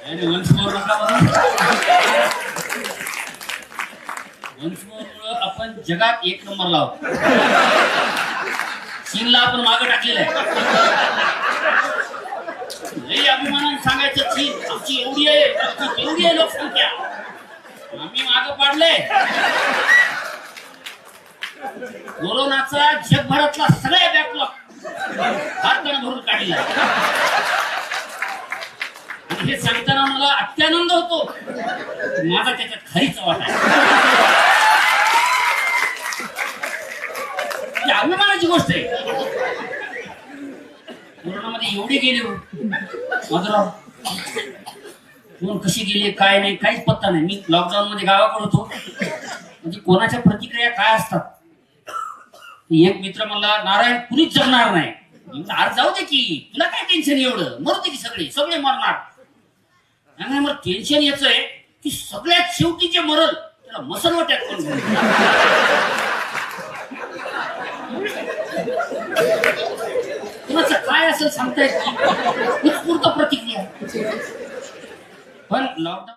आणि once more नका म्हणून. वन्स मोर आपण जगात एक नंबर लावतो. चीनला आपण मागे टाकलेलं आहे. लई अभिमानाने सांगायचं चीन आमची एवढी आहे, आमची एवढी आहे लोकसंख्या, आम्ही मागे पाडले. कोरोनाचा जगभरातला सगळ्या बॅकलॉग हातकन भरून काढला. आणि हे सांगताना मला अत्यानंद होतो. माझा त्याच्यात खरीच वाटा आहे. अभिमानाची गोष्ट आहे. कोरोनामध्ये एवढे गेले हो माझराव, कोण कशी गेले काय नाही काहीच पत्ता नाही. मी लॉकडाऊन मध्ये गावाकडे होतो. म्हणजे कोणाच्या प्रतिक्रिया काय असतात. एक मित्र म्हणला नारायण कुणीच जगणार नाही. आज जाऊ दे की, तुला काय टेन्शन एवढं, मरू दे की सगळे सगळे मरणार. आणि मला टेन्शन याच आहे की सगळ्यात शेवटी जे मरल त्याला मसलवट्यात कोण कुणाचं काय असेल सांगता येत नाही. उत्स्फूर्त प्रतिक्रिया. पण लॉकडाऊन